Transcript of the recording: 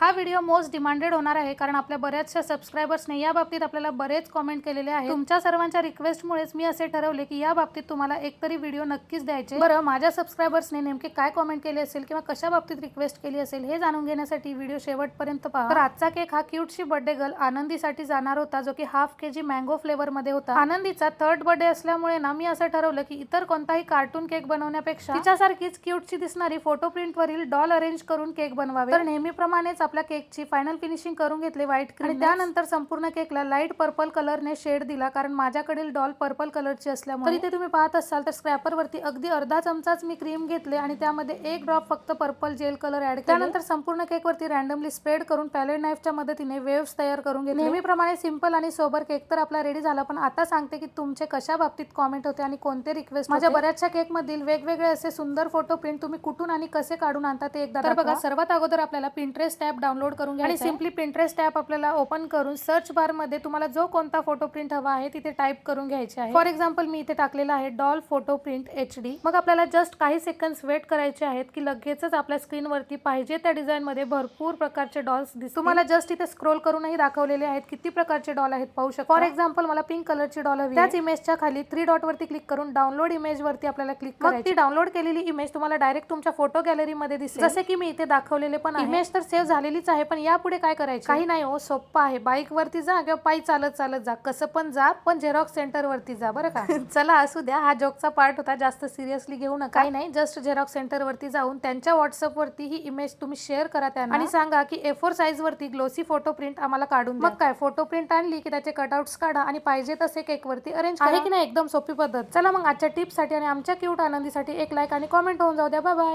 हा video most demanded होणार आहे कारण आपल्या बऱ्याचशा सबस्क्रायबर्सने या बाबतीत आपल्याला बरेच कमेंट केलेले आहेत। तुमच्या सर्वांच्या रिक्वेस्टमुळेच मी असे ठरवले की या बाबतीत तुम्हाला एकतरी व्हिडिओ नक्कीच द्यायचे। बरं, माझ्या सबस्क्रायबर्सने नेमके काय कमेंट केले असेल किंवा कशा बाबतीत रिक्वेस्ट केली असेल हे जाणून घेण्यासाठी व्हिडिओ शेवटपर्यंत पहा। तर आजचा केक हा क्यूटशी बर्थडे गर्ल आनंदीसाठी जाणार होता, जो की हाफ केजी मँगो फ्लेवर मध्ये होता। आनंदीचा 3rd बर्थडे असल्यामुळे ना मी असं ठरवलं की इतर कोणताही कार्टून केक बनवण्यापेक्षा तिच्यासारखीच क्यूटशी दिसणारी फोटो प्रिंट वरील डॉल अरेंज करून केक बनवावे। तर नेहमीप्रमाणेच आपल्या केकची फायनल फिनिशिंग करून घेतली व्हाईट क्रीम आणि त्यानंतर संपूर्ण केकला लाईट पर्पल कलरने शेड दिला, कारण माझ्याकडील डॉल पर्पल कलरची असल्यामुळे। तर इथे तुम्ही पाहत असाल तर स्क्रॅपर वरती अगदी अर्धा चमचाच मी क्रीम घेतले आणि त्यामध्ये 1 ड्रॉप फक्त पर्पल जेल कलर ऍड केले। त्यानंतर संपूर्ण केक वरती रॅन्डमली स्प्रेड करून पॅलेट नाईफच्या मदतीने वेव्स तयार करून घेतले। नेहमीप्रमाणे सिंपल आणि सोबर केक तर आपला रेडी झाला, पण आता सांगते की तुमचे कशा बाबतीत कमेंट होते आणि कोणते रिक्वेस्ट। माझ्या बऱ्याचशा केक मधील वेगवेगळे असे सुंदर फोटो प्रिंट तुम्ही कुठून आणि कसे काढून आणता ते एकदा तर बघा। सर्वात अगोदर आपल्याला पिंटरेस्ट ॲप डाउनलोड करून घ्यायचं आणि सिंपली पिंटरेस्ट ॲप आपल्याला ओपन करून सर्च बार मध्ये तुम्हाला जो कोणता फोटो प्रिंट हवा आहे तिथे टाइप करून घ्यायचे आहे। फॉर एक्झाम्पल मी इथे टाकलेला आहे डॉल फोटो प्रिंट HD। मग आपल्याला जस्ट काही सेकंड्स वेट करायचे आहेत की लगेचच आपल्या स्क्रीन वरती पाहिजे त्या डिझाइन मध्ये भरपूर प्रकारचे डॉल्स दिसतील। तुम्हाला जस्ट इथे स्क्रोल करूनही दाखवलेले आहेत किती प्रकारचे डॉल आहेत, पाहू शकता। फॉर एक्झाम्पल मला पिंक कलरची डॉल हवी आहे। त्याच इमेजच्या खाली 3 डॉट वरती क्लिक करून डाउनलोड इमेज वरती आपल्याला क्लिक करायची। ती डाउनलोड केलेली इमेज तुम्हाला डायरेक्ट तुमच्या फोटो गॅलरी मध्ये दिसेल, जसे की मी इथे दाखवलेले पण आहे। इमेज तर सेव्ह झालेलीच आहे, पण यापुढे काय करायचे काही नाही हो, सोप्पं आहे। बाईक वरती जा किंवा पायी चालत चालत जा, कसं पण जा, पण झेरॉक्स सेंटर वरती जा, बरं का। चला असू द्या, हा जोकचा पार्ट होता, जास्त सिरियसली घेऊ नका। काही नाही, जस्ट झेरॉक्स सेंटर वरती जाऊन त्यांच्या व्हॉट्सअप वरती ही इमेज तुम्ही शेअर करा त्यांना आणि सांगा की A4 साइज वरती ग्लोसी फोटो प्रिंट आम्हाला काढून द्या। मग काय, फोटो प्रिंट आणली की त्याचे कटआउट्स काढा आणि पाहिजे तसे केक वरती अरेंज करा। आहे की नाही एकदम सोपी पद्धत। चला मग आजच्या टिप्स साठी आणि आमच्या क्यूट आनंदीसाठी एक लाईक आणि कमेंट होऊन जाऊ द्या। Bye bye.